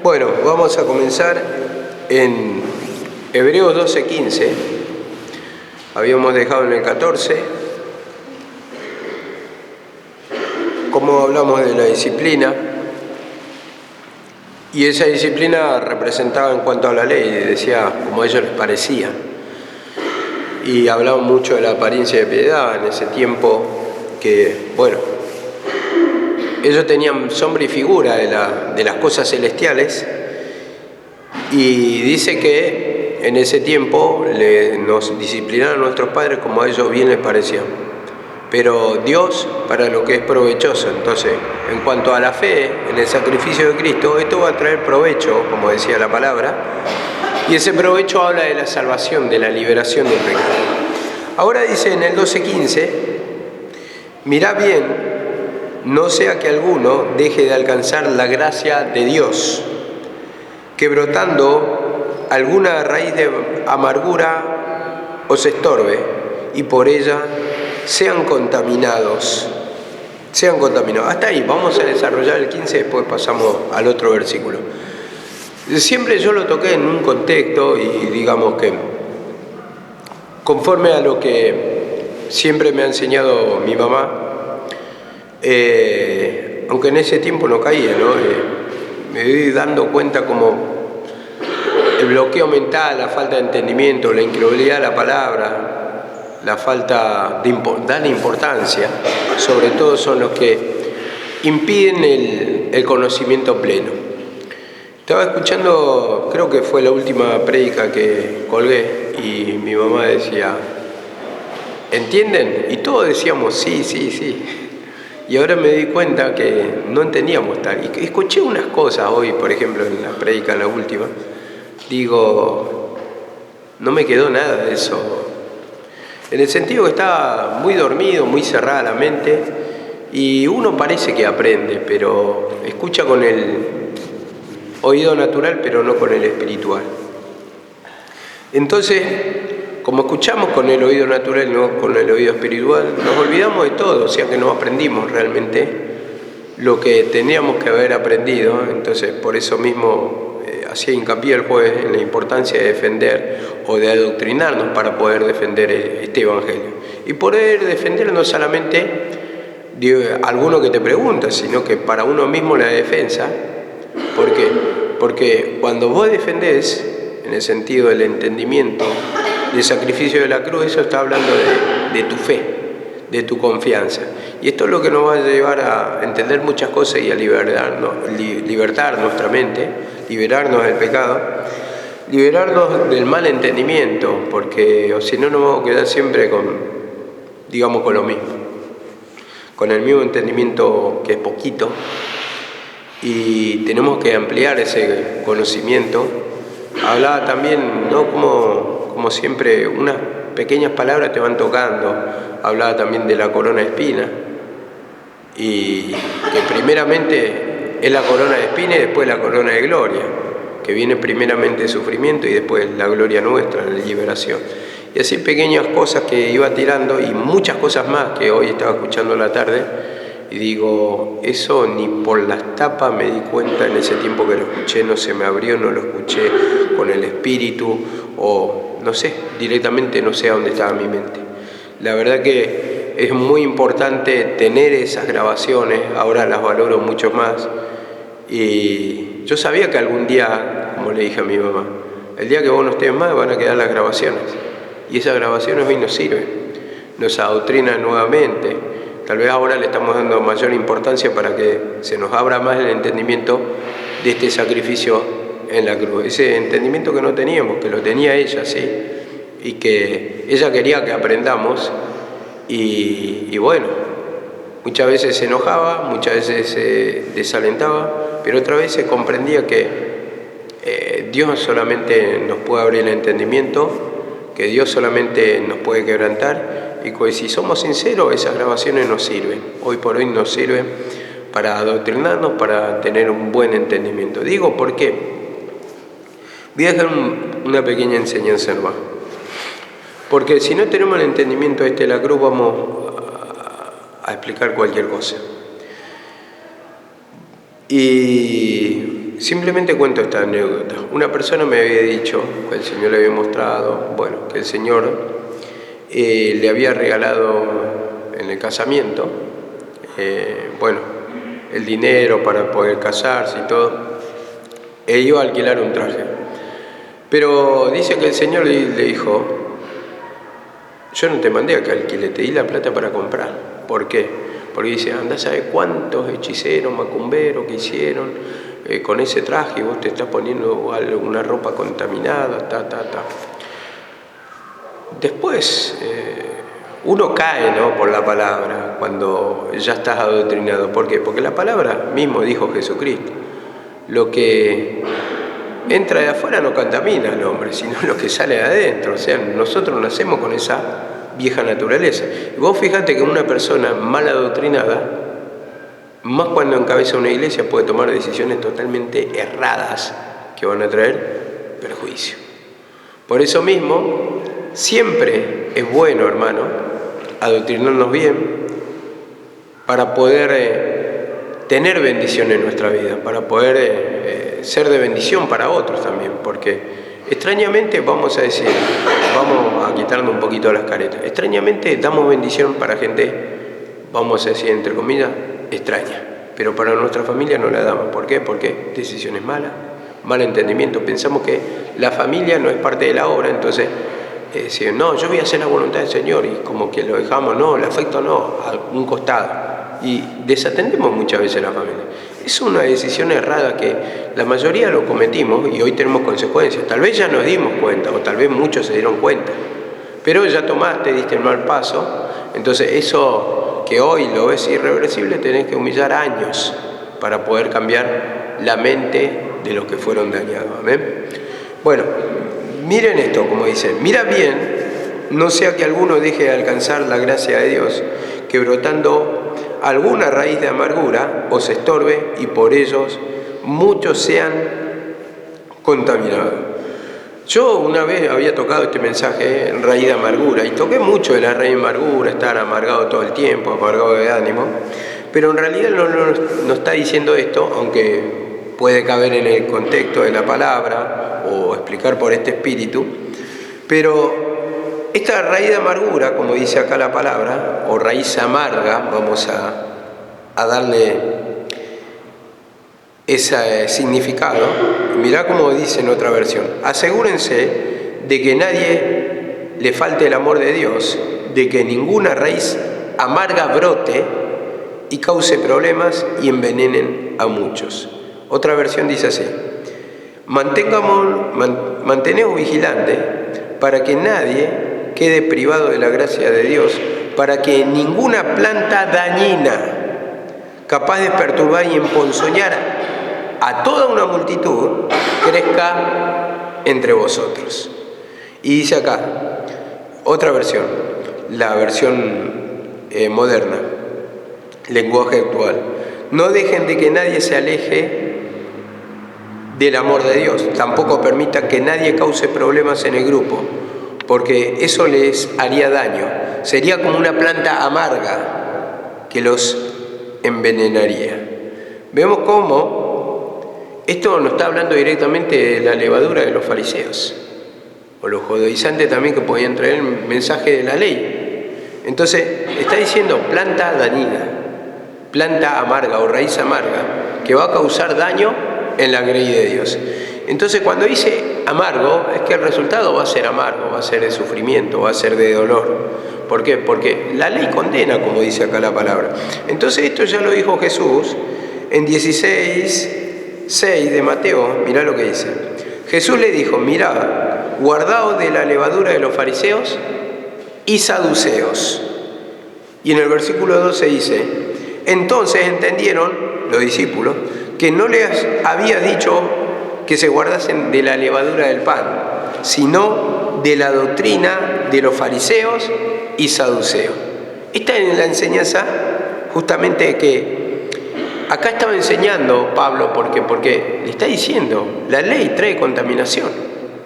Bueno, vamos a comenzar en Hebreos 12:15. Habíamos dejado en el 14. Como hablamos de la disciplina, y esa disciplina representaba en cuanto a la ley, decía como a ellos les parecía. Y hablaban mucho de la apariencia de piedad en ese tiempo, que, bueno, ellos tenían sombra y figura de las cosas celestiales, y dice que en ese tiempo nos disciplinaron a nuestros padres como a ellos bien les parecía, pero Dios para lo que es provechoso. Entonces, en cuanto a la fe en el sacrificio de Cristo, esto va a traer provecho, como decía la palabra, y ese provecho habla de la salvación, de la liberación del pecado. Ahora dice en el 12:15, mirá bien, no sea que alguno deje de alcanzar la gracia de Dios, que brotando alguna raíz de amargura os estorbe, y por ella sean contaminados. Hasta ahí, vamos a desarrollar el 15, después pasamos al otro versículo. Siempre yo lo toqué en un contexto y digamos que conforme a lo que siempre me ha enseñado mi mamá, aunque en ese tiempo no caía, ¿no? Me voy dando cuenta como el bloqueo mental, la falta de entendimiento, la incredulidad de la palabra, la falta de darle importancia, sobre todo son los que impiden el conocimiento pleno. Estaba escuchando, creo que fue la última prédica que colgué, y mi mamá decía, ¿entienden? Y todos decíamos, sí. Y ahora me di cuenta que no entendíamos tal. Y escuché unas cosas hoy, por ejemplo, en la prédica, la última. Digo, no me quedó nada de eso. En el sentido que estaba muy dormido, muy cerrada la mente, y uno parece que aprende, pero escucha con el oído natural, pero no con el espiritual. Entonces, como escuchamos con el oído natural y no con el oído espiritual, nos olvidamos de todo, o sea que no aprendimos realmente lo que teníamos que haber aprendido. Entonces, por eso mismo hacía hincapié el jueves en la importancia de defender o de adoctrinarnos para poder defender este evangelio. Y poder defender no solamente de alguno que te pregunta, sino que para uno mismo la defensa. ¿Por qué? Porque cuando vos defendés, en el sentido del entendimiento, del sacrificio de la cruz, eso está hablando de tu fe, de tu confianza. Y esto es lo que nos va a llevar a entender muchas cosas y a libertar nuestra mente, liberarnos del pecado, liberarnos del mal entendimiento, porque o si no nos vamos a quedar siempre con lo mismo, con el mismo entendimiento que es poquito, y tenemos que ampliar ese conocimiento. Hablaba también, ¿no? Como siempre, unas pequeñas palabras te van tocando. Hablaba también de la corona de espinas, y que primeramente es la corona de espinas y después la corona de gloria, que viene primeramente el sufrimiento y después la gloria nuestra, la liberación. Y así pequeñas cosas que iba tirando, y muchas cosas más que hoy estaba escuchando en la tarde, y digo, eso ni por las tapas me di cuenta en ese tiempo que lo escuché, no se me abrió, no lo escuché con el espíritu, o no sé, directamente no sé a dónde estaba mi mente. La verdad que es muy importante tener esas grabaciones, ahora las valoro mucho más, y yo sabía que algún día, como le dije a mi mamá, el día que vos no estés más van a quedar las grabaciones, y esas grabaciones hoy nos sirven, nos adoctrinan nuevamente. Tal vez ahora le estamos dando mayor importancia para que se nos abra más el entendimiento de este sacrificio en la cruz. Ese entendimiento que no teníamos, que lo tenía ella, ¿sí? Y que ella quería que aprendamos. Y bueno, muchas veces se enojaba, muchas veces se desalentaba, pero otras veces comprendía que Dios solamente nos puede abrir el entendimiento, que Dios solamente nos puede quebrantar, y que si somos sinceros, esas grabaciones nos sirven. Hoy por hoy nos sirven para adoctrinarnos, para tener un buen entendimiento. Digo, ¿por qué? Voy a dejar una pequeña enseñanza nomás. Porque si no tenemos el entendimiento de la cruz, vamos a explicar cualquier cosa. Y simplemente cuento esta anécdota. Una persona me había dicho, que el Señor le había mostrado, bueno, que el Señor le había regalado en el casamiento, bueno, el dinero para poder casarse y todo, e iba a alquilar un traje. Pero dice que el Señor le dijo: yo no te mandé a que alquile, te di la plata para comprar. ¿Por qué? Porque dice: andá a saber cuántos hechiceros, macumberos que hicieron con ese traje, y vos te estás poniendo una ropa contaminada, Después, uno cae, ¿no?, por la palabra cuando ya estás adoctrinado. ¿Por qué? Porque la palabra mismo dijo Jesucristo: lo que entra de afuera no contamina al hombre, sino lo que sale de adentro. O sea, nosotros nacemos con esa vieja naturaleza. Y vos fíjate que una persona mal adoctrinada, más cuando encabeza una iglesia, puede tomar decisiones totalmente erradas que van a traer perjuicio. Por eso mismo, siempre es bueno, hermano, adoctrinarnos bien para poder tener bendición en nuestra vida, para poder ser de bendición para otros también, porque extrañamente, vamos a decir, vamos a quitarnos un poquito las caretas, extrañamente damos bendición para gente, vamos a decir, entre comillas, extraña, pero para nuestra familia no la damos. ¿Por qué? Porque decisiones malas, mal entendimiento, pensamos que la familia no es parte de la obra, entonces decir, no, yo voy a hacer la voluntad del Señor, y como que lo dejamos, no, el afecto no, a un costado, y desatendemos muchas veces la familia. Es una decisión errada que la mayoría lo cometimos y hoy tenemos consecuencias. Tal vez ya nos dimos cuenta, o tal vez muchos se dieron cuenta, pero ya tomaste, diste el mal paso. Entonces eso que hoy lo ves irreversible, tenés que humillar años para poder cambiar la mente de los que fueron dañados. ¿Amén? Bueno, miren esto, como dice: mira bien, no sea que alguno deje de alcanzar la gracia de Dios, que brotando alguna raíz de amargura os estorbe, y por ellos muchos sean contaminados. Yo una vez había tocado este mensaje, raíz de amargura, y toqué mucho de la raíz de amargura, estar amargado todo el tiempo, amargado de ánimo, pero en realidad no está diciendo esto, aunque puede caber en el contexto de la palabra o explicar por este espíritu, pero esta raíz de amargura, como dice acá la palabra, o raíz amarga, vamos a darle ese significado. Mirá cómo dice en otra versión: asegúrense de que nadie le falte el amor de Dios, de que ninguna raíz amarga brote y cause problemas y envenenen a muchos. Otra versión dice así: manteneos vigilantes para que nadie quede privado de la gracia de Dios, para que ninguna planta dañina, capaz de perturbar y emponzoñar a toda una multitud, crezca entre vosotros. Y dice acá, otra versión, la versión moderna, lenguaje actual: no dejen de que nadie se aleje del amor de Dios, tampoco permitan que nadie cause problemas en el grupo, porque eso les haría daño. Sería como una planta amarga que los envenenaría. Vemos cómo esto nos está hablando directamente de la levadura de los fariseos, o los judaizantes también, que podían traer el mensaje de la ley. Entonces está diciendo planta dañina, planta amarga o raíz amarga, que va a causar daño en la grey de Dios. Entonces cuando dice amargo, es que el resultado va a ser amargo, va a ser de sufrimiento, va a ser de dolor. ¿Por qué? Porque la ley condena, como dice acá la palabra. Entonces esto ya lo dijo Jesús en 16:6 de Mateo. Mirá lo que dice. Jesús le dijo: mirá, guardaos de la levadura de los fariseos y saduceos. Y en el versículo 12 dice: entonces entendieron los discípulos que no les había dicho que se guardasen de la levadura del pan, sino de la doctrina de los fariseos y saduceos. Esta es la enseñanza justamente que acá estaba enseñando Pablo, porque le está diciendo, la ley trae contaminación.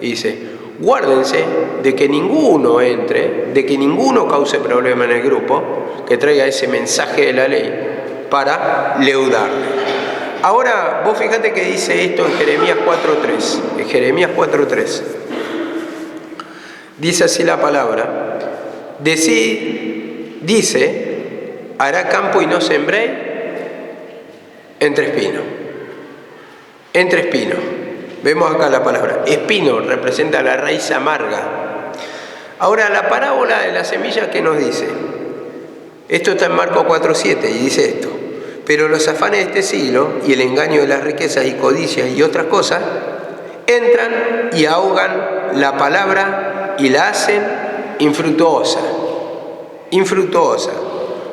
Y dice: guárdense de que ninguno entre, de que ninguno cause problema en el grupo, que traiga ese mensaje de la ley para leudarle. Ahora, vos fíjate que dice esto en Jeremías 4.3. En Jeremías 4.3. Dice así la palabra. Dice, hará campo y no sembréis entre espinos. Entre espinos. Vemos acá la palabra. Espino representa la raíz amarga. Ahora, la parábola de la semilla, ¿qué nos dice? Esto está en Marcos 4.7 y dice esto. Pero los afanes de este siglo y el engaño de las riquezas y codicias y otras cosas entran y ahogan la palabra y la hacen infructuosa. Infructuosa.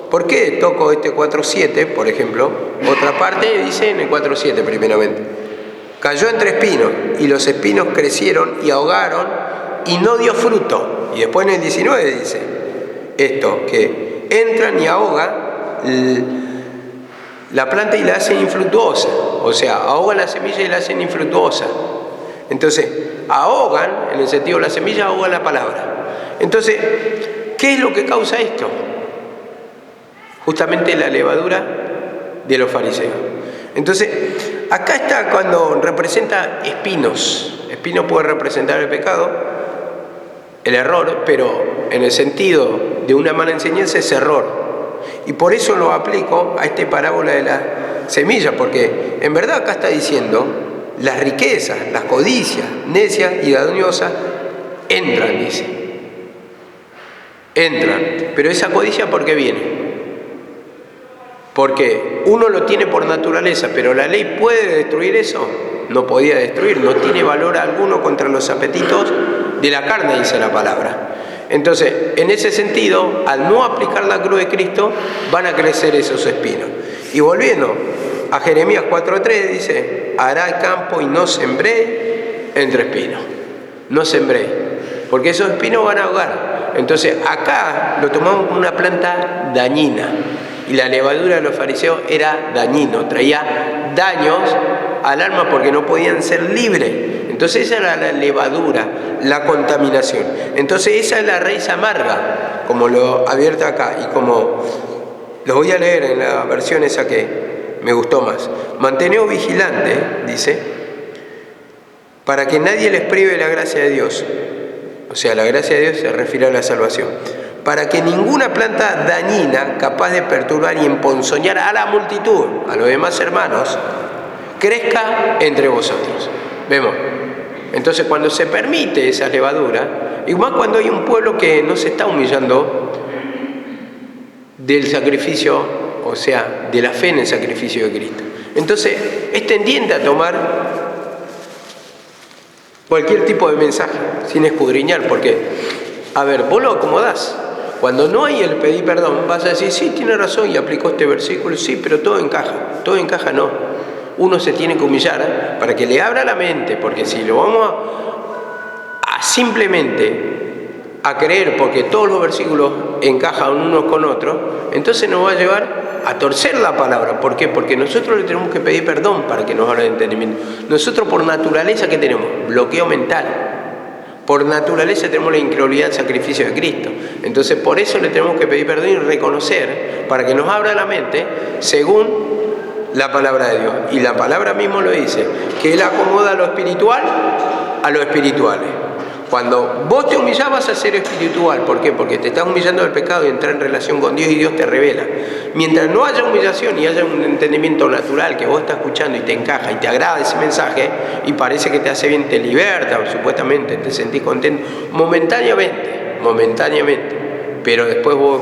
¿Por qué toco este 4.7, por ejemplo? Otra parte dice en el 4.7 primeramente. Cayó entre espinos y los espinos crecieron y ahogaron y no dio fruto. Y después en el 19 dice esto, que entran y ahogan la planta y la hacen infructuosa. O sea, ahogan la semilla y la hacen infructuosa. Entonces, ahogan, en el sentido de la semilla, ahogan la palabra. Entonces, ¿qué es lo que causa esto? Justamente la levadura de los fariseos. Entonces, acá está cuando representa espinos. Espinos puede representar el pecado, el error, pero en el sentido de una mala enseñanza es error. Y por eso lo aplico a esta parábola de la semilla, porque en verdad acá está diciendo las riquezas, las codicias, necias y dañosas entran, dice. Entran. Pero esa codicia, ¿por qué viene? Porque uno lo tiene por naturaleza, pero la ley puede destruir eso. No podía destruir, no tiene valor alguno contra los apetitos de la carne, dice la palabra. Entonces, en ese sentido, al no aplicar la cruz de Cristo, van a crecer esos espinos. Y volviendo a Jeremías 4.3, dice, hará campo y no sembré entre espinos. No sembré, porque esos espinos van a ahogar. Entonces, acá lo tomamos como una planta dañina. Y la levadura de los fariseos era dañino, traía daños al alma porque no podían ser libres. Entonces esa era la levadura, la contaminación. Entonces esa es la raíz amarga, como lo abierto acá y como lo voy a leer en la versión esa que me gustó más. Manteneos vigilantes, dice, para que nadie les prive la gracia de Dios. O sea, la gracia de Dios se refiere a la salvación. Para que ninguna planta dañina capaz de perturbar y emponzoñar a la multitud, a los demás hermanos, crezca entre vosotros. Vemos. Entonces, cuando se permite esa levadura, y más cuando hay un pueblo que no se está humillando del sacrificio, o sea, de la fe en el sacrificio de Cristo. Entonces, es tendiente a tomar cualquier tipo de mensaje sin escudriñar, porque, a ver, vos lo acomodás. Cuando no hay el pedir perdón, vas a decir, sí, tiene razón y aplicó este versículo, sí, pero todo encaja no. Uno se tiene que humillar para que le abra la mente, porque si lo vamos a simplemente a creer porque todos los versículos encajan unos con otros, entonces nos va a llevar a torcer la palabra. ¿Por qué? Porque nosotros le tenemos que pedir perdón para que nos abra el entendimiento. Nosotros por naturaleza, ¿qué tenemos? Bloqueo mental. Por naturaleza tenemos la incredulidad del sacrificio de Cristo. Entonces por eso le tenemos que pedir perdón y reconocer para que nos abra la mente según la palabra de Dios. Y la palabra mismo lo dice, que Él acomoda lo espiritual a lo espirituales. Cuando vos te humillás vas a ser espiritual. ¿Por qué? Porque te estás humillando del pecado y entrar en relación con Dios y Dios te revela. Mientras no haya humillación y haya un entendimiento natural que vos estás escuchando y te encaja y te agrada ese mensaje y parece que te hace bien, te liberta, supuestamente te sentís contento momentáneamente, pero después vos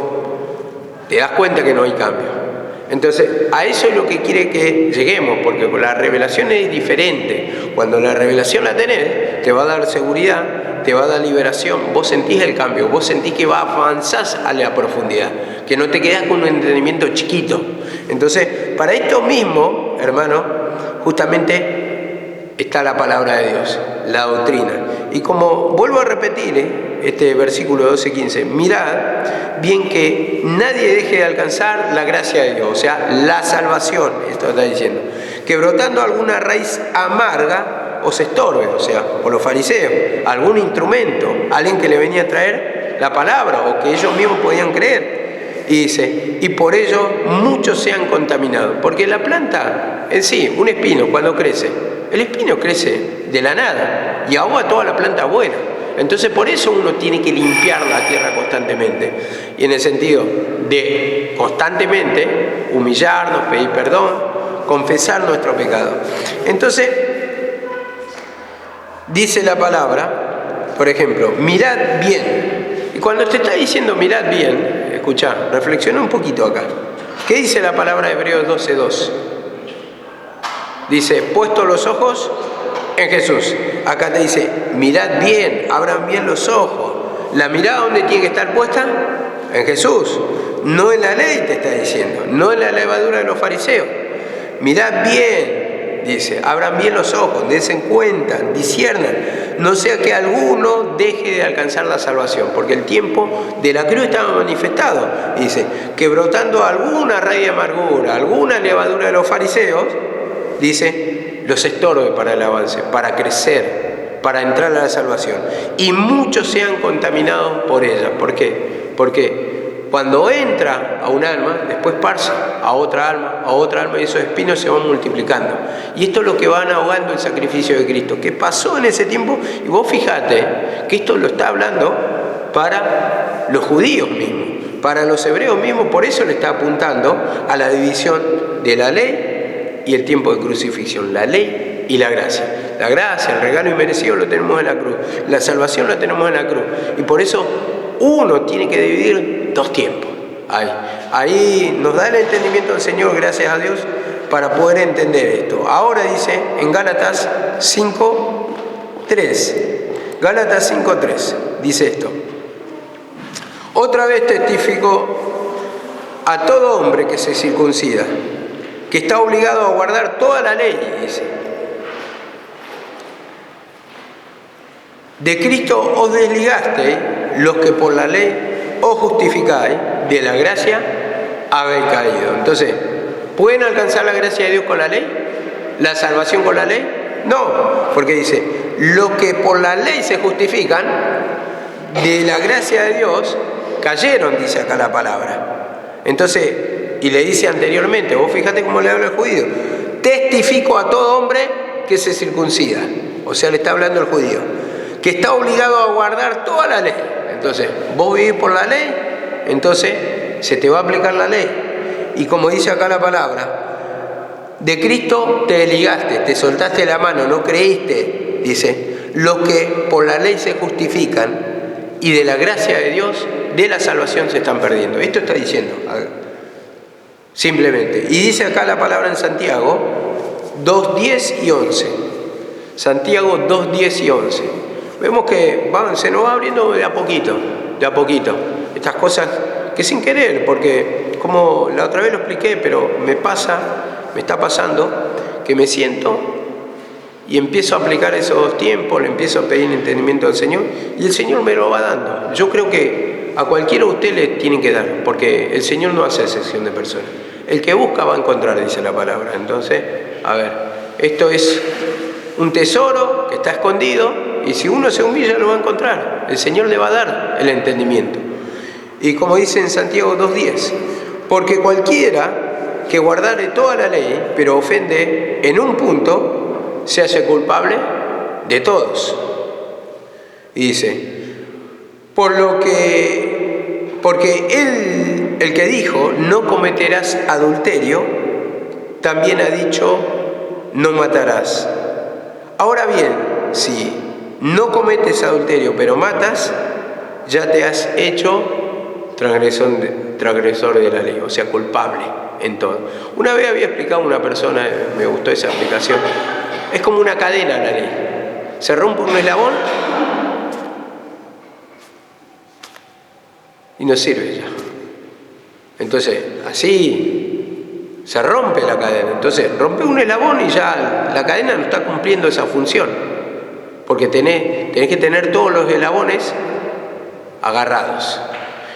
te das cuenta que no hay cambio. Entonces, a eso es lo que quiere que lleguemos, porque con la revelación es diferente. Cuando la revelación la tenés, te va a dar seguridad, te va a dar liberación, vos sentís el cambio, vos sentís que avanzás a la profundidad, que no te quedás con un entendimiento chiquito. Entonces, para esto mismo, hermano, justamente está la palabra de Dios, la doctrina. Y como vuelvo a repetir, este versículo 12-15, mirad bien que nadie deje de alcanzar la gracia de Dios, o sea, la salvación, esto está diciendo, que brotando alguna raíz amarga os estorbe, o sea, por los fariseos, algún instrumento, alguien que le venía a traer la palabra o que ellos mismos podían creer. Y dice, y por ello muchos se han contaminado. Porque la planta en sí, un espino cuando crece, el espino crece de la nada y ahoga toda la planta buena. Entonces por eso uno tiene que limpiar la tierra constantemente. Y en el sentido de constantemente humillarnos, pedir perdón, confesar nuestro pecado. Entonces, dice la palabra, por ejemplo, mirad bien. Y cuando te está diciendo mirad bien, escuchá, reflexiona un poquito acá. ¿Qué dice la palabra de Hebreos 12:2? Dice, puesto los ojos en Jesús. Acá te dice, mirad bien, abran bien los ojos. ¿La mirada dónde tiene que estar puesta? En Jesús. No en la ley te está diciendo, no en la levadura de los fariseos. Mirad bien, dice, abran bien los ojos, dense cuenta, disciernan, no sea que alguno deje de alcanzar la salvación, porque el tiempo de la cruz estaba manifestado. Dice, que brotando alguna raíz de amargura, alguna levadura de los fariseos, dice, los estorbe para el avance, para crecer, para entrar a la salvación. Y muchos sean contaminados por ella. ¿Por qué? Porque cuando entra a un alma, después parse a otra alma, y esos espinos se van multiplicando. Y esto es lo que van ahogando el sacrificio de Cristo. ¿Qué pasó en ese tiempo? Y vos fijate que esto lo está hablando para los judíos mismos, para los hebreos mismos, por eso le está apuntando a la división de la ley y el tiempo de crucifixión, la ley y la gracia. La gracia, el regalo inmerecido lo tenemos en la cruz, la salvación la tenemos en la cruz. Y por eso uno tiene que dividir dos tiempos. Ahí nos da el entendimiento del Señor, gracias a Dios, para poder entender esto. Ahora dice en Gálatas 5:3. Gálatas 5:3 dice esto. Otra vez testifico a todo hombre que se circuncida, que está obligado a guardar toda la ley, dice. De Cristo os desligasteis, los que por la ley os justificáis, de la gracia habéis caído. Entonces, ¿pueden alcanzar la gracia de Dios con la ley? ¿La salvación con la ley? No, porque dice, los que por la ley se justifican, de la gracia de Dios cayeron, dice acá la palabra. Entonces, y le dice anteriormente, vos fíjate cómo le habla el judío, testifico a todo hombre que se circuncida. O sea, le está hablando el judío, que está obligado a guardar toda la ley. Entonces, vos vivís por la ley, entonces se te va a aplicar la ley. Y como dice acá la palabra, de Cristo te desligaste, te soltaste la mano, no creíste, dice, los que por la ley se justifican y de la gracia de Dios, de la salvación se están perdiendo. Esto está diciendo, simplemente. Y dice acá la palabra en Santiago 2:10 y 11. Santiago 2:10 y 11. Vemos que se nos va abriendo de a poquito, estas cosas que sin querer, porque como la otra vez lo expliqué, pero me está pasando, que me siento y empiezo a aplicar esos tiempos, le empiezo a pedir entendimiento al Señor, y el Señor me lo va dando. Yo creo que a cualquiera de ustedes le tienen que dar, porque el Señor no hace excepción de personas. El que busca va a encontrar, dice la palabra. Entonces, a ver, esto es un tesoro que está escondido, y si uno se humilla lo va a encontrar. El Señor le va a dar el entendimiento. Y como dice en Santiago 2:10, porque cualquiera que guardare toda la ley, pero ofende en un punto, se hace culpable de todos. Y dice, porque el que dijo, no cometerás adulterio, también ha dicho, no matarás. Ahora bien, si no cometes adulterio, pero matas, ya te has hecho transgresor de la ley, o sea, culpable en todo. Una vez había explicado una persona, me gustó esa explicación, es como una cadena la ley. Se rompe un eslabón y no sirve ya. Entonces, así se rompe la cadena. Entonces, rompe un eslabón y ya la cadena no está cumpliendo esa función. Porque tenés que tener todos los eslabones agarrados.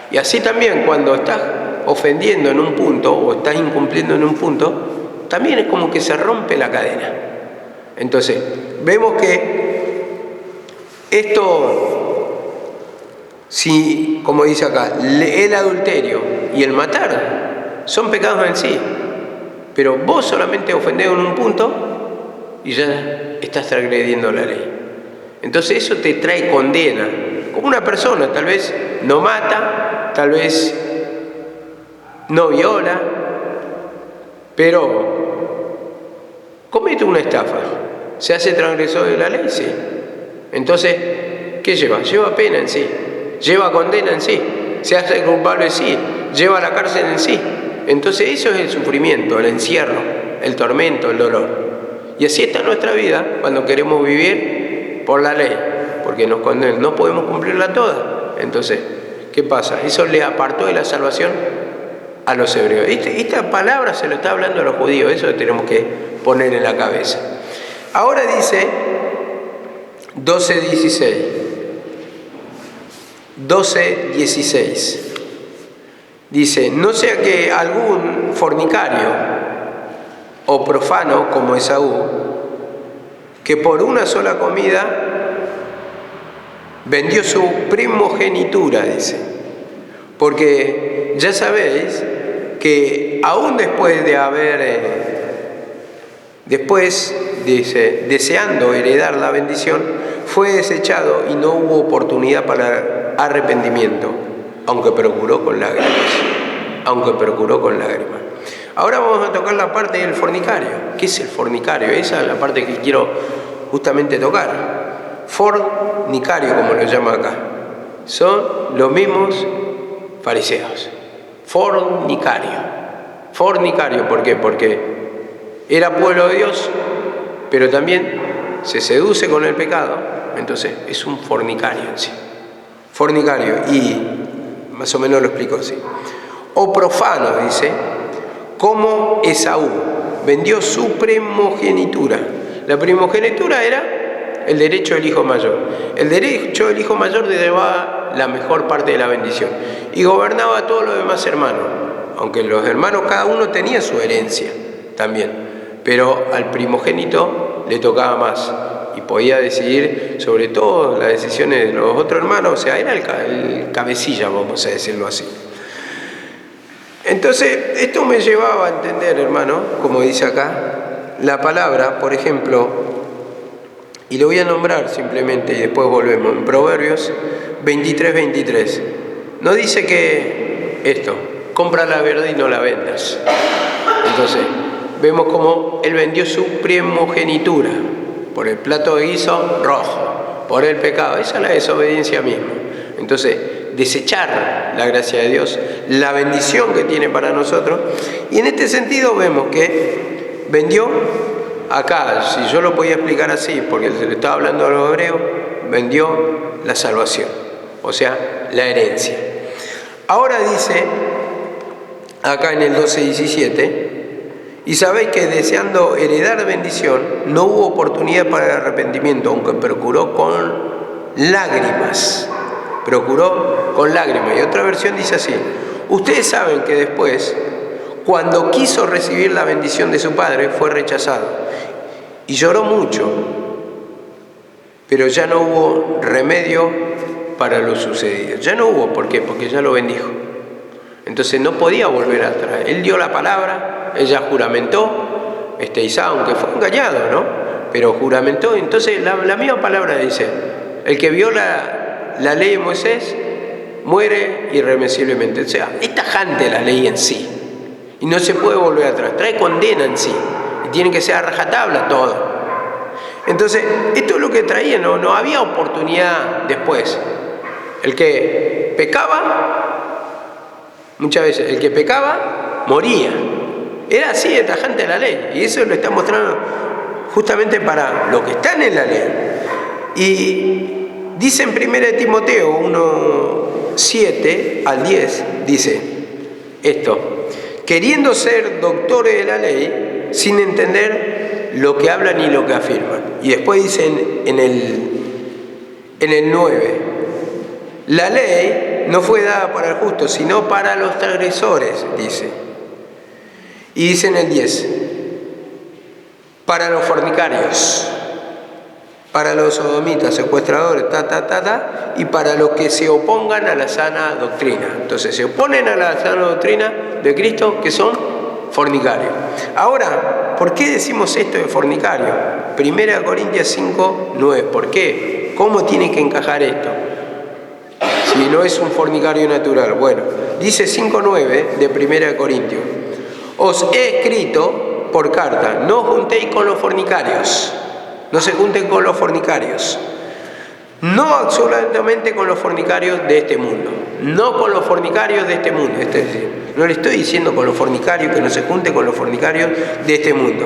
Y así también cuando estás ofendiendo en un punto o estás incumpliendo en un punto, también es como que se rompe la cadena. Entonces, vemos que esto, si, como dice acá, el adulterio y el matar son pecados en sí. Pero vos solamente ofendés en un punto y ya estás transgrediendo la ley. Entonces eso te trae condena. Como una persona, tal vez no mata, tal vez no viola, pero comete una estafa. ¿Se hace transgresor de la ley? Sí. Entonces, ¿qué lleva? Lleva pena en sí, lleva condena en sí, se hace culpable en sí, lleva a la cárcel en sí. Entonces eso es el sufrimiento, el encierro, el tormento, el dolor. Y así está nuestra vida cuando queremos vivir por la ley, porque nos condenan, no podemos cumplirla toda. Entonces, ¿qué pasa? Eso le apartó de la salvación a los hebreos. Esta palabra se lo está hablando a los judíos, eso lo tenemos que poner en la cabeza. Ahora dice 12:16. 12:16. Dice, no sea que algún fornicario o profano como Esaú, que por una sola comida vendió su primogenitura, dice. Porque ya sabéis que aún después de haber, dice, deseando heredar la bendición, fue desechado y no hubo oportunidad para arrepentimiento, aunque procuró con lágrimas. Ahora vamos a tocar la parte del fornicario. ¿Qué es el fornicario? Esa es la parte que quiero justamente tocar. Fornicario, como lo llama acá. Son los mismos fariseos. Fornicario, ¿por qué? Porque era pueblo de Dios, pero también se seduce con el pecado, entonces es un fornicario en sí. Fornicario, y más o menos lo explico así. O profano, dice, como Esaú, vendió su primogenitura. La primogenitura era el derecho del hijo mayor. El derecho del hijo mayor le llevaba la mejor parte de la bendición y gobernaba a todos los demás hermanos, aunque los hermanos cada uno tenía su herencia también, pero al primogénito le tocaba más y podía decidir sobre todo las decisiones de los otros hermanos, o sea, era el cabecilla, vamos a decirlo así. Entonces, esto me llevaba a entender, hermano, como dice acá, la palabra, por ejemplo, y lo voy a nombrar simplemente y después volvemos, en Proverbios 23:23. No dice que esto, compra la verdad y no la vendas. Entonces, vemos cómo él vendió su primogenitura por el plato de guiso rojo, por el pecado. Esa es la desobediencia misma. Entonces, desechar la gracia de Dios, la bendición que tiene para nosotros. Y en este sentido vemos que vendió acá, si yo lo podía explicar así, porque se le estaba hablando a los hebreos, vendió la salvación, o sea, la herencia. Ahora dice, acá en el 12:17, y sabéis que deseando heredar bendición, no hubo oportunidad para el arrepentimiento, aunque procuró con lágrimas. Y otra versión dice así, ustedes saben que después, cuando quiso recibir la bendición de su padre, fue rechazado y lloró mucho, pero ya no hubo remedio para lo sucedido. Ya no hubo, ¿por qué? Porque ya lo bendijo. Entonces no podía volver atrás. Él dio la palabra, ella juramentó, Isaac, aunque fue engañado, ¿no? Pero juramentó. Entonces la misma palabra dice, el que viola la ley de Moisés muere irremisiblemente. O sea, es tajante la ley en sí y no se puede volver atrás, trae condena en sí y tiene que ser a rajatabla todo. Entonces, esto es lo que traía, no había oportunidad después. El que pecaba, muchas veces, el que pecaba moría. Era así de tajante la ley, y eso lo está mostrando justamente para los que están en la ley. Y dice en 1 Timoteo 1:7 al 10, dice esto, queriendo ser doctores de la ley, sin entender lo que hablan ni lo que afirman. Y después dice en el 9, la ley no fue dada para el justo, sino para los transgresores, dice. Y dice en el 10, para los fornicarios, para los sodomitas, secuestradores, y para los que se opongan a la sana doctrina. Entonces se oponen a la sana doctrina de Cristo, que son fornicarios. Ahora, ¿por qué decimos esto de fornicario? 1 Corintios 5, 9. ¿Por qué? ¿Cómo tiene que encajar esto? Si no es un fornicario natural. Bueno, dice 5:9 de 1 Corintios. Os he escrito por carta, no os juntéis con los fornicarios. No se junten con los fornicarios. No absolutamente con los fornicarios de este mundo. No con los fornicarios de este mundo. Es decir, no le estoy diciendo con los fornicarios, que no se junte con los fornicarios de este mundo.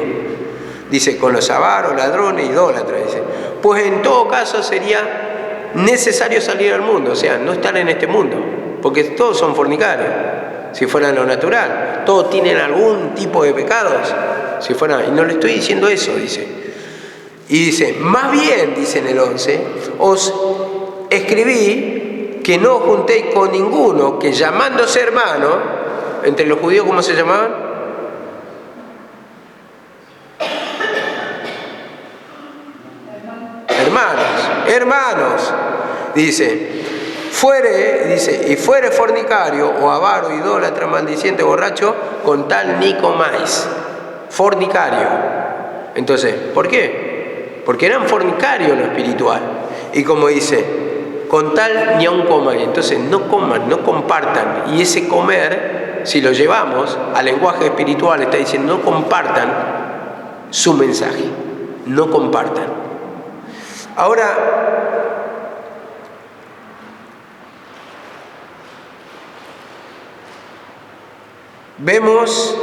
Dice, con los avaros, ladrones, idólatras. Dice, pues en todo caso sería necesario salir al mundo. O sea, no estar en este mundo. Porque todos son fornicarios. Si fueran lo natural. Todos tienen algún tipo de pecados. Si fueran, y no le estoy diciendo eso, dice. Y dice, más bien, dice en el 11, os escribí que no os juntéis con ninguno que llamándose hermano, entre los judíos, ¿cómo se llamaban? Hermanos, dice, y fuere fornicario o avaro, idólatra, maldiciente, borracho, con tal ni comáis. Fornicario. Entonces, ¿por qué? Porque eran fornicarios en lo espiritual. Y como dice, con tal ni aun comáis. Entonces no coman, no compartan. Y ese comer, si lo llevamos al lenguaje espiritual, está diciendo no compartan su mensaje. No compartan. Ahora, vemos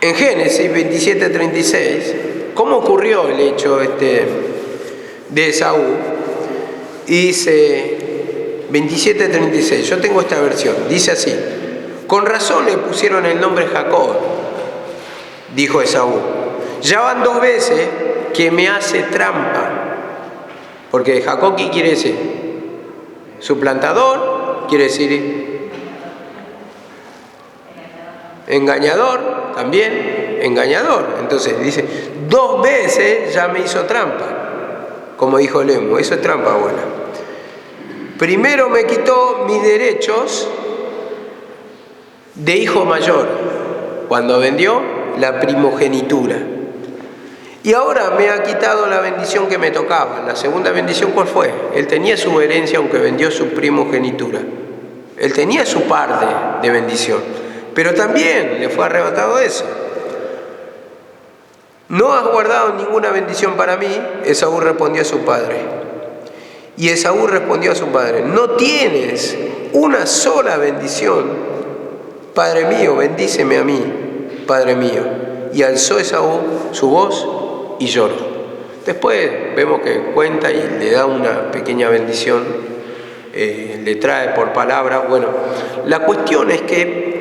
en Génesis 27:36, ¿cómo ocurrió el hecho de Esaú? Y dice 27:36, yo tengo esta versión, dice así, con razón le pusieron el nombre Jacob, dijo Esaú, ya van 2 veces que me hace trampa, porque Jacob, ¿qué quiere decir? Suplantador, quiere decir engañador, también engañador. Entonces dice, 2 veces ya me hizo trampa, como dijo Lemo, eso es trampa buena. Primero me quitó mis derechos de hijo mayor, cuando vendió la primogenitura. Y ahora me ha quitado la bendición que me tocaba. La segunda bendición, ¿cuál fue? Él tenía su herencia, aunque vendió su primogenitura. Él tenía su parte de bendición. Pero también le fue arrebatado eso. No has guardado ninguna bendición para mí, Esaú respondió a su padre. Y Esaú respondió a su padre, no tienes una sola bendición, Padre mío, bendíceme a mí, Padre mío. Y alzó Esaú su voz y lloró. Después vemos que cuenta y le da una pequeña bendición, le trae por palabra. Bueno, la cuestión es que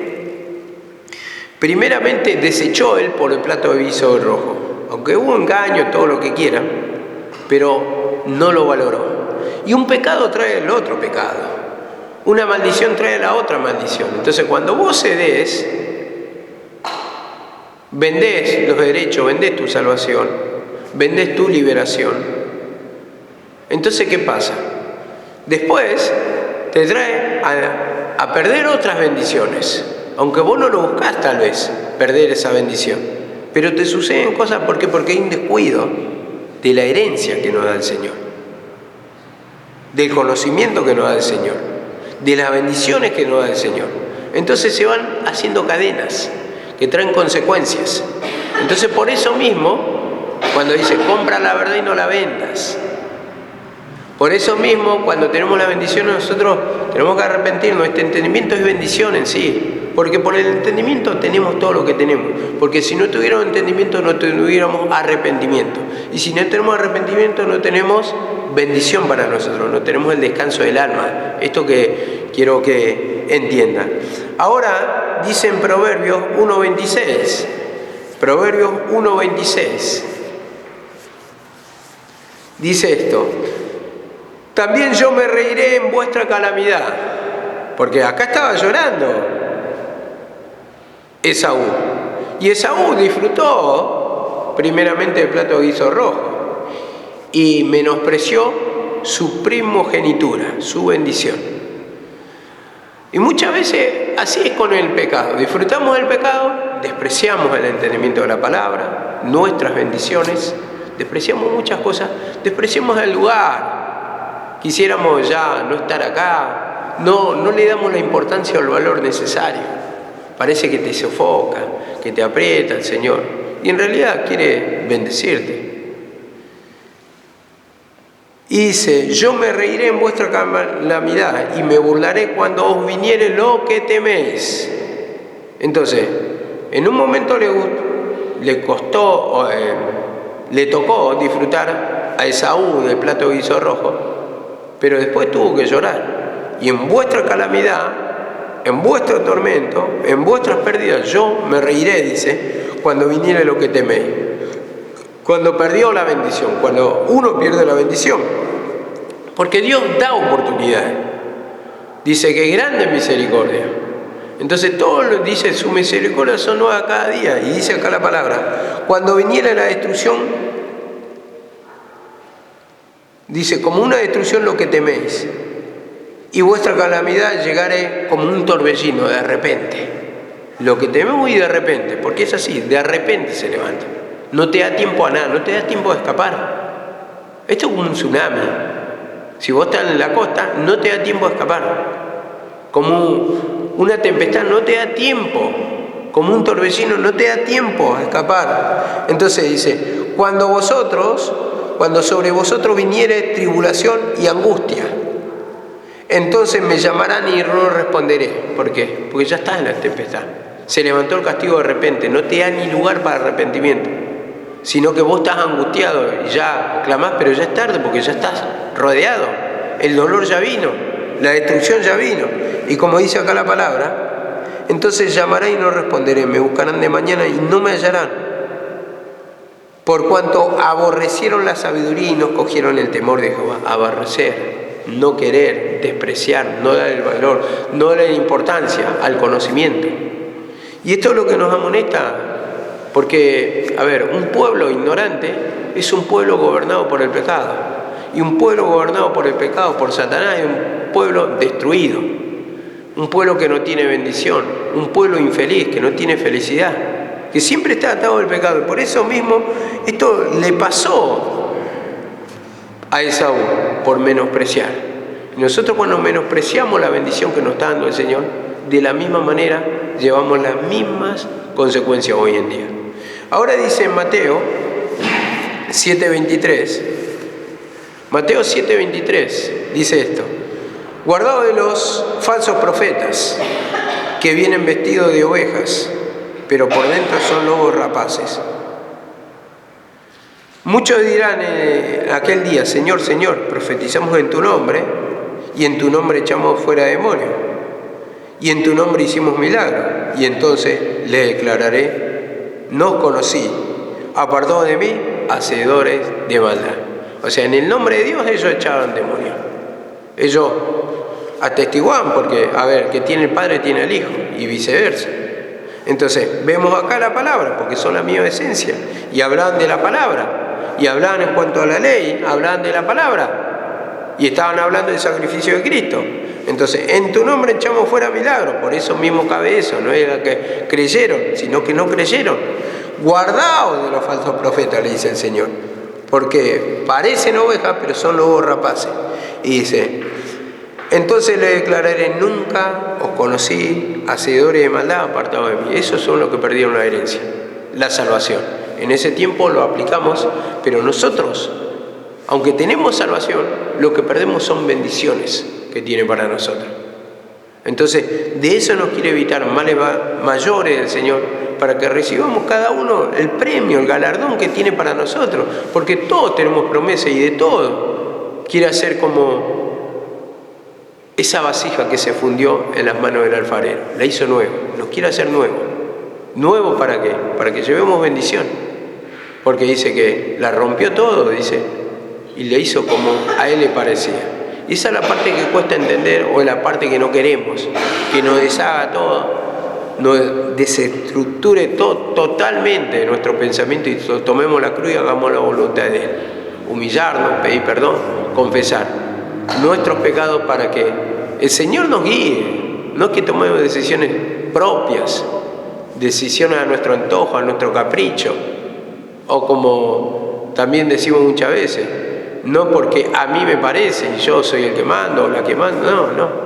primeramente desechó él por el plato de viso rojo, aunque hubo engaño, todo lo que quiera, pero no lo valoró. Y un pecado trae el otro pecado, una maldición trae la otra maldición. Entonces cuando vos cedés, vendés los derechos, vendés tu salvación, vendés tu liberación. Entonces, ¿qué pasa? Después te trae a perder otras bendiciones. Aunque vos no lo buscás tal vez, perder esa bendición. Pero te suceden cosas, ¿por qué? Porque hay un descuido de la herencia que nos da el Señor. Del conocimiento que nos da el Señor. De las bendiciones que nos da el Señor. Entonces se van haciendo cadenas que traen consecuencias. Entonces por eso mismo, cuando dice, compra la verdad y no la vendas. Por eso mismo, cuando tenemos la bendición, nosotros tenemos que arrepentirnos. Este entendimiento es bendición en sí. Porque por el entendimiento tenemos todo lo que tenemos. Porque si no tuviéramos entendimiento, no tuviéramos arrepentimiento. Y si no tenemos arrepentimiento, no tenemos bendición para nosotros. No tenemos el descanso del alma. Esto que quiero que entiendan. Ahora, dice en Proverbios 1:26. Proverbios 1:26. Dice esto. También yo me reiré en vuestra calamidad. Porque acá estaba llorando Esaú. Y Esaú disfrutó primeramente el plato de guiso rojo y menospreció su primogenitura, su bendición. Y muchas veces así es con el pecado. Disfrutamos del pecado, despreciamos el entendimiento de la palabra, nuestras bendiciones, despreciamos muchas cosas, despreciamos el lugar. Quisiéramos ya no estar acá, no le damos la importancia o el valor necesario. Parece que te sofoca, que te aprieta el Señor. Y en realidad quiere bendecirte. Y dice, yo me reiré en vuestra calamidad y me burlaré cuando os viniere lo que teméis. Entonces, en un momento le tocó disfrutar a Esaú del plato de guiso rojo, pero después tuvo que llorar. Y en vuestra calamidad, en vuestro tormento, en vuestras pérdidas, yo me reiré, dice, cuando viniere lo que teméis. Cuando perdió la bendición, cuando uno pierde la bendición. Porque Dios da oportunidades. Dice que grande misericordia. Entonces todo lo dice, su misericordia son nuevas cada día. Y dice acá la palabra, cuando viniera la destrucción, dice, como una destrucción lo que teméis. Y vuestra calamidad llegaré como un torbellino de repente. Lo que tememos y de repente, porque es así, de repente se levanta. No te da tiempo a nada, no te da tiempo a escapar. Esto es como un tsunami. Si vos estás en la costa, no te da tiempo a escapar. Como una tempestad, no te da tiempo. Como un torbellino, no te da tiempo a escapar. Entonces dice, cuando sobre vosotros viniere tribulación y angustia, entonces me llamarán y no responderé. ¿Por qué? Porque ya estás en la tempestad. Se levantó el castigo de repente, no te da ni lugar para arrepentimiento. Sino que vos estás angustiado y ya clamás, pero ya es tarde porque ya estás rodeado. El dolor ya vino, la destrucción ya vino. Y como dice acá la palabra, entonces llamaré y no responderé, me buscarán de mañana y no me hallarán. Por cuanto aborrecieron la sabiduría y no cogieron el temor de Jehová. Aborrecer, no querer, despreciar, no dar el valor, no dar importancia al conocimiento. Y esto es lo que nos amonesta. Porque, a ver, un pueblo ignorante es un pueblo gobernado por el pecado. Y un pueblo gobernado por el pecado, por Satanás, es un pueblo destruido. Un pueblo que no tiene bendición. Un pueblo infeliz, que no tiene felicidad. Que siempre está atado al pecado. Y por eso mismo, esto le pasó a Esaú, por menospreciar. Y nosotros cuando menospreciamos la bendición que nos está dando el Señor, de la misma manera llevamos las mismas consecuencias hoy en día. Ahora dice en Mateo 7:23, Mateo 7:23 dice esto: guardaos de los falsos profetas que vienen vestidos de ovejas, pero por dentro son lobos rapaces. Muchos dirán en aquel día, Señor, Señor, profetizamos en tu nombre, y en tu nombre echamos fuera demonios, y en tu nombre hicimos milagros. Y entonces le declararé, no os conocí, apartados de mí, hacedores de maldad. O sea, en el nombre de Dios ellos echaban demonios. Ellos atestiguaban porque, a ver, que tiene el Padre tiene el Hijo, y viceversa. Entonces, vemos acá la palabra, porque son la misma esencia, y hablaban de la palabra, y hablaban en cuanto a la ley, hablaban de la palabra, y estaban hablando del sacrificio de Cristo. Entonces, en tu nombre echamos fuera milagros, por eso mismo cabe eso, no era que creyeron, sino que no creyeron. Guardaos de los falsos profetas, le dice el Señor, porque parecen ovejas, pero son lobos rapaces. Y dice, entonces le declararé, nunca os conocí, hacedores de maldad, apartados de mí. Esos son los que perdieron la herencia, la salvación. En ese tiempo lo aplicamos, pero nosotros, aunque tenemos salvación, lo que perdemos son bendiciones que tiene para nosotros. Entonces, de eso nos quiere evitar males mayores del Señor, para que recibamos cada uno el premio, el galardón que tiene para nosotros, porque todos tenemos promesa y de todo quiere hacer como esa vasija que se fundió en las manos del alfarero, la hizo nueva, nos quiere hacer nuevo. ¿Nuevo para qué? Para que llevemos bendición, porque dice que la rompió todo, dice, y le hizo como a él le parecía. Y esa es la parte que cuesta entender, o es la parte que no queremos, que nos deshaga todo nos desestructure totalmente nuestro pensamiento y tomemos la cruz y hagamos la voluntad de Él. Humillarnos, pedir perdón, confesar nuestros pecados para que el Señor nos guíe, no que tomemos decisiones propias, decisiones a nuestro antojo, a nuestro capricho, o como también decimos muchas veces, no porque a mí me parece y yo soy el que mando o la que manda, no.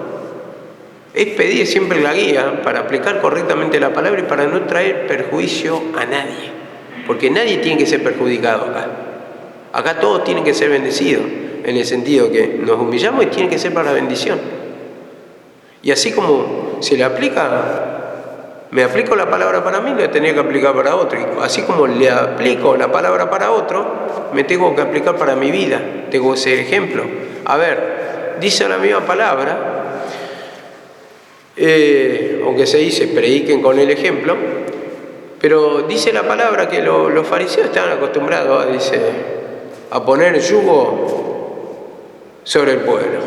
Es pedir siempre la guía para aplicar correctamente la palabra y para no traer perjuicio a nadie, porque nadie tiene que ser perjudicado acá. Acá todos tienen que ser bendecidos, en el sentido que nos humillamos y tiene que ser para la bendición. Y así como se le aplica, me aplico la palabra para mí, la tenía que aplicar para otro. Y así como le aplico la palabra para otro, me tengo que aplicar para mi vida, tengo que ser ejemplo. A ver, dice la misma palabra, aunque se dice prediquen con el ejemplo, pero dice la palabra que los fariseos estaban acostumbrados a poner yugo sobre el pueblo,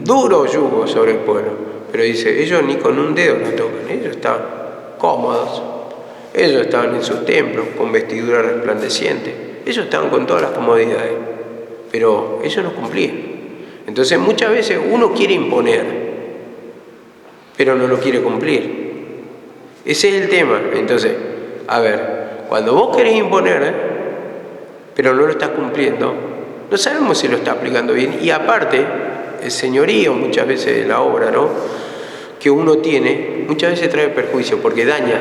duro yugo sobre el pueblo, pero dice, ellos ni con un dedo lo tocan, ellos estaban cómodos, ellos estaban en sus templos con vestiduras resplandecientes, ellos estaban con todas las comodidades, pero ellos no cumplían. Entonces muchas veces uno quiere imponer, pero no lo quiere cumplir. Ese es el tema. Entonces, a ver, cuando vos querés imponer, pero no lo estás cumpliendo, no sabemos si lo está aplicando bien. Y aparte, el señorío muchas veces de la obra, ¿no?, que uno tiene, muchas veces trae perjuicio porque daña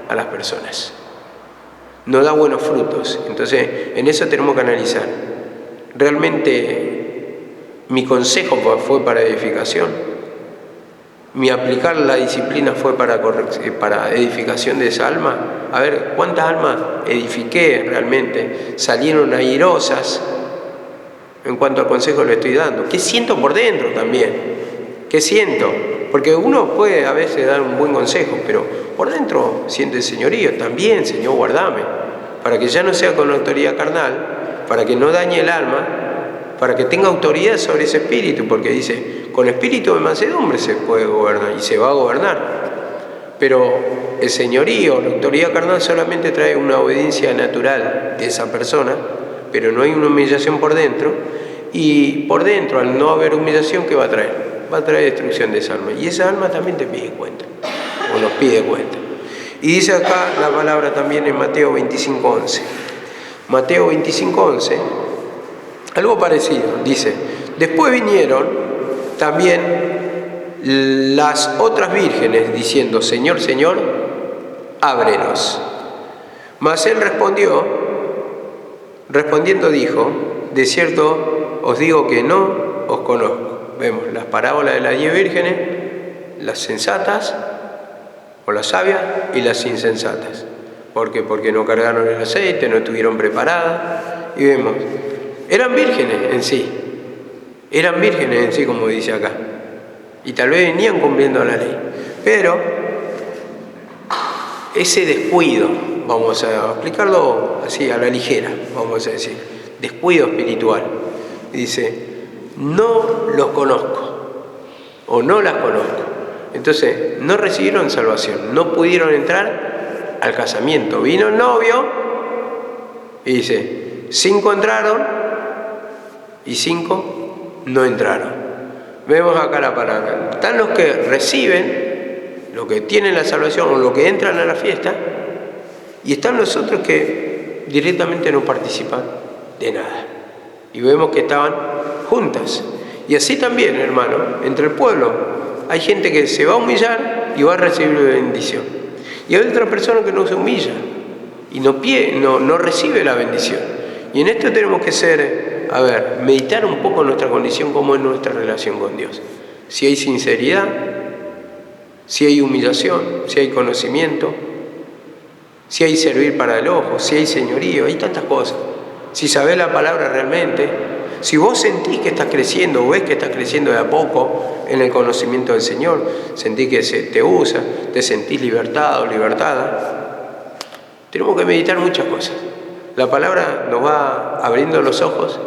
a las personas. No da buenos frutos. Entonces, en eso tenemos que analizar. ¿Realmente mi consejo fue para edificación? ¿Mi aplicar la disciplina fue para edificación de esa alma? A ver, ¿cuántas almas edifiqué realmente? ¿Salieron airosas en cuanto al consejo le estoy dando? ¿Qué siento por dentro también? ¿Qué siento? Porque uno puede a veces dar un buen consejo, pero por dentro siente el señorío. También, Señor, guardame, para que ya no sea con autoridad carnal, para que no dañe el alma, para que tenga autoridad sobre ese espíritu, porque dice, con espíritu de mansedumbre se puede gobernar y se va a gobernar. Pero el señorío, la autoridad carnal solamente trae una obediencia natural de esa persona, pero no hay una humillación por dentro, y por dentro, al no haber humillación, ¿qué va a traer? Va a traer destrucción de esa alma, y esa alma también te pide cuenta, o nos pide cuenta. Y dice acá la palabra también en Mateo 25:11. Mateo 25:11, algo parecido, dice, después vinieron también las otras vírgenes diciendo, Señor, Señor, ábrenos. Mas él respondiendo dijo, de cierto os digo que no os conozco. Vemos las parábolas de las 10 vírgenes, las sensatas o las sabias y las insensatas. ¿Por qué? Porque no cargaron el aceite, no estuvieron preparadas. Y vemos, eran vírgenes en sí, como dice acá. Y tal vez venían cumpliendo la ley. Pero ese descuido, vamos a aplicarlo así a la ligera, vamos a decir, descuido espiritual. Dice, no los conozco o no las conozco. Entonces, no recibieron salvación, no pudieron entrar al casamiento. Vino el novio y dice, 5 entraron y 5 no entraron. Vemos acá la palabra. Están los que reciben, los que tienen la salvación o los que entran a la fiesta, y están los otros que directamente no participan de nada. Y vemos que estaban juntas. Y así también, hermano, entre el pueblo hay gente que se va a humillar y va a recibir bendición. Y hay otra persona que no se humilla y no recibe la bendición. Y en esto tenemos que meditar un poco nuestra condición, cómo es nuestra relación con Dios. Si hay sinceridad, si hay humillación, si hay conocimiento, si hay servir para el ojo, si hay señorío, hay tantas cosas. Si sabés la palabra realmente, si vos sentís que estás creciendo o ves que estás creciendo de a poco en el conocimiento del Señor, sentís que se te usa, te sentís libertado, libertada, tenemos que meditar muchas cosas. La palabra nos va abriendo los ojos,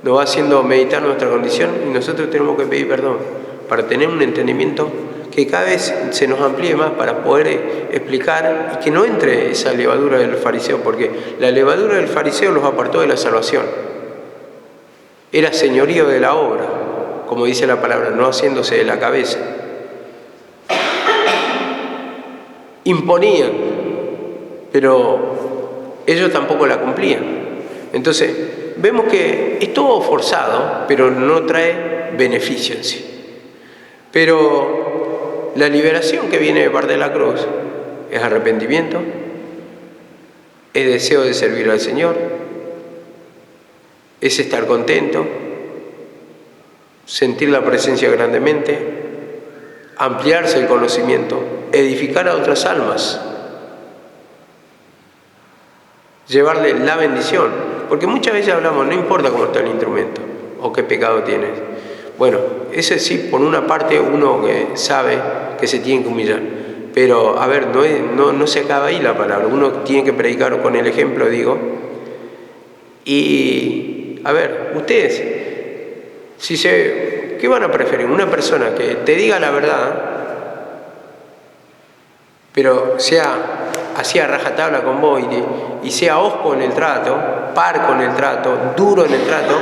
nos va haciendo meditar nuestra condición y nosotros tenemos que pedir perdón para tener un entendimiento que que cada vez se nos amplíe más para poder explicar y que no entre esa levadura del fariseo, porque la levadura del fariseo los apartó de la salvación. Era señorío de la obra, como dice la palabra, no haciéndose de la cabeza. Imponían, pero ellos tampoco la cumplían. Entonces, vemos que es todo forzado, pero no trae beneficio en sí. Pero la liberación que viene de parte de la cruz es arrepentimiento, es deseo de servir al Señor, es estar contento, sentir la presencia grandemente, ampliarse el conocimiento, edificar a otras almas, llevarle la bendición. Porque muchas veces hablamos, no importa cómo está el instrumento o qué pecado tienes. Bueno, ese sí, por una parte uno que sabe que se tiene que humillar. Pero, a ver, no se acaba ahí la palabra. Uno tiene que predicar con el ejemplo, digo. Y, a ver, ustedes, ¿qué van a preferir? Una persona que te diga la verdad, pero sea así a rajatabla con vos y sea hosco en el trato, parco en el trato, duro en el trato,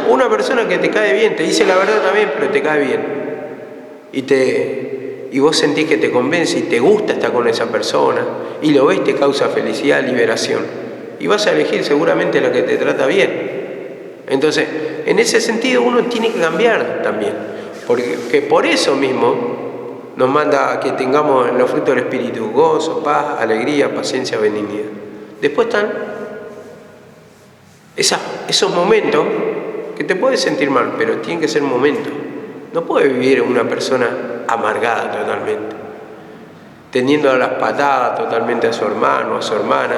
una persona que te cae bien, te dice la verdad también, pero te cae bien. Y vos sentís que te convence y te gusta estar con esa persona, y lo ves, te causa felicidad, liberación. Y vas a elegir seguramente la que te trata bien. Entonces, en ese sentido uno tiene que cambiar también, porque por eso mismo nos manda a que tengamos los frutos del Espíritu: gozo, paz, alegría, paciencia, benignidad. Después están esos momentos que te puedes sentir mal, pero tienen que ser momentos. No puede vivir una persona amargada totalmente, teniendo a las patadas totalmente a su hermano, a su hermana.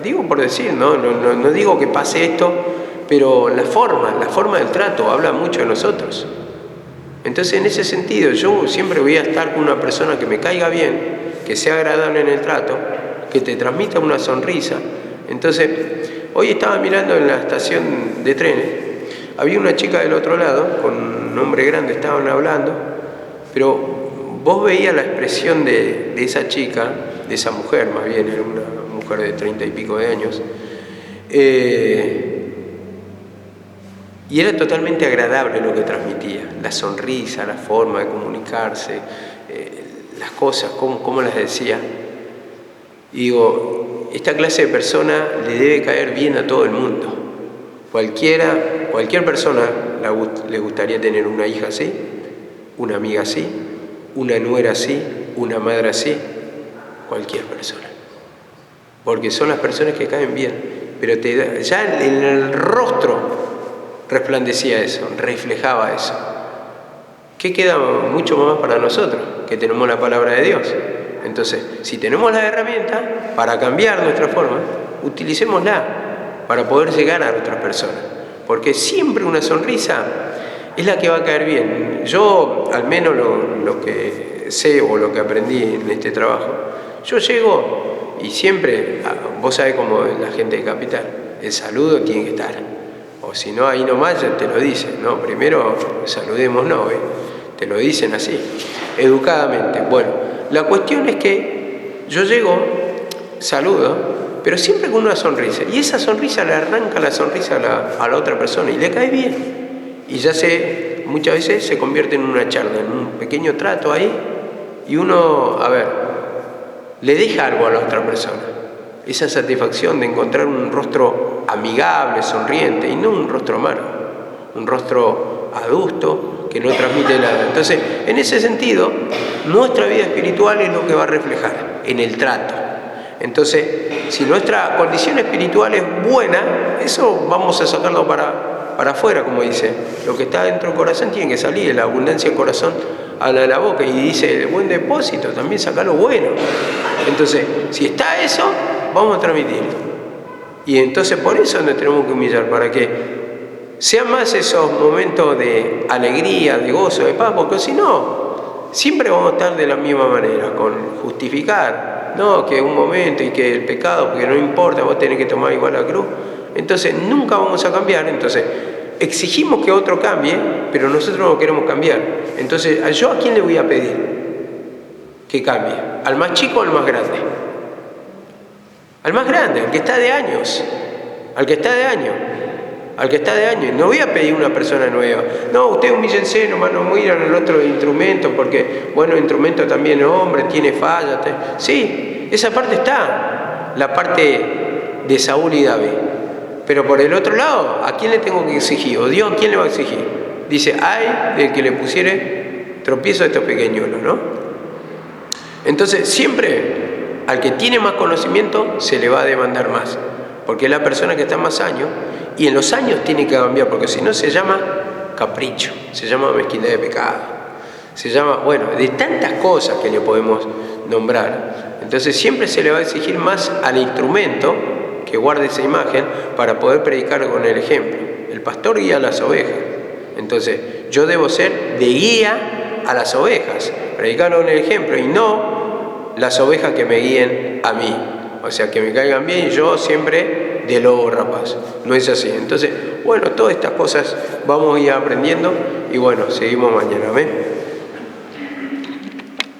Digo por decir, no digo que pase esto, pero la forma del trato habla mucho de nosotros. Entonces, en ese sentido, yo siempre voy a estar con una persona que me caiga bien, que sea agradable en el trato, que te transmita una sonrisa. Entonces, hoy estaba mirando en la estación de trenes, había una chica del otro lado, con un hombre grande, estaban hablando, pero vos veías la expresión de esa chica, de esa mujer más bien, era una mujer de 30 y pico de años, y era totalmente agradable lo que transmitía, la sonrisa, la forma de comunicarse, las cosas, cómo las decía. Y digo, esta clase de persona le debe caer bien a todo el mundo. Cualquier persona le gustaría tener una hija así, una amiga así, una nuera así, una madre así, cualquier persona. Porque son las personas que caen bien, pero ya en el rostro resplandecía eso, reflejaba eso. ¿Qué queda mucho más para nosotros? Que tenemos la palabra de Dios. Entonces, si tenemos las herramientas para cambiar nuestra forma, utilicémosla para poder llegar a otras personas. Porque siempre una sonrisa es la que va a caer bien. Yo, al menos lo que sé o lo que aprendí en este trabajo, yo llego y siempre, vos sabés cómo es la gente de Capital, el saludo tiene que estar. O si no, ahí nomás ya te lo dicen, ¿no? Primero saludémonos, te lo dicen así, educadamente. Bueno, la cuestión es que yo llego, saludo, pero siempre con una sonrisa. Y esa sonrisa le arranca la sonrisa a la otra persona y le cae bien. Y ya muchas veces se convierte en una charla, en un pequeño trato ahí, y uno, le deja algo a la otra persona. Esa satisfacción de encontrar un rostro amigable, sonriente, y no un rostro amargo, un rostro adusto que no transmite nada. Entonces, en ese sentido, nuestra vida espiritual es lo que va a reflejar en el trato. Entonces, si nuestra condición espiritual es buena, eso vamos a sacarlo para afuera, como dice. Lo que está dentro del corazón tiene que salir, la abundancia del corazón habla de la boca, y dice, el buen depósito, también saca lo bueno. Entonces, si está eso, vamos a transmitirlo. Y entonces por eso nos tenemos que humillar, para que sean más esos momentos de alegría, de gozo, de paz, porque si no, siempre vamos a estar de la misma manera, con justificar, no, que un momento y que el pecado, porque no importa, vos tenés que tomar igual la cruz. Entonces nunca vamos a cambiar. Entonces exigimos que otro cambie, pero nosotros no queremos cambiar. Entonces, ¿yo a quién le voy a pedir? que cambie? ¿Al más chico o al más grande? Al más grande, al que está de años. Al que está de años. Al que está de años. No voy a pedir una persona nueva. No, usted humíllense, nomás no miran el otro instrumento, porque, bueno, el instrumento también es hombre, tiene fallas. Sí, esa parte está. La parte de Saúl y David. Pero por el otro lado, ¿a quién le tengo que exigir? ¿O Dios a quién le va a exigir? Dice, ay del que le pusiere tropiezo a estos pequeñuelos, ¿no? Entonces, siempre al que tiene más conocimiento se le va a demandar más, porque es la persona que está más años, y en los años tiene que cambiar, porque si no se llama capricho, se llama mezquindad de pecado, se llama, bueno, de tantas cosas que le podemos nombrar. Entonces siempre se le va a exigir más al instrumento que guarde esa imagen para poder predicar con el ejemplo. El pastor guía a las ovejas, entonces yo debo ser de guía a las ovejas, predicar con el ejemplo, y no las ovejas que me guíen a mí, o sea, que me caigan bien y yo siempre de lobo rapaz. No es así. Entonces, bueno, todas estas cosas vamos a ir aprendiendo y bueno, seguimos mañana. ¿Ven?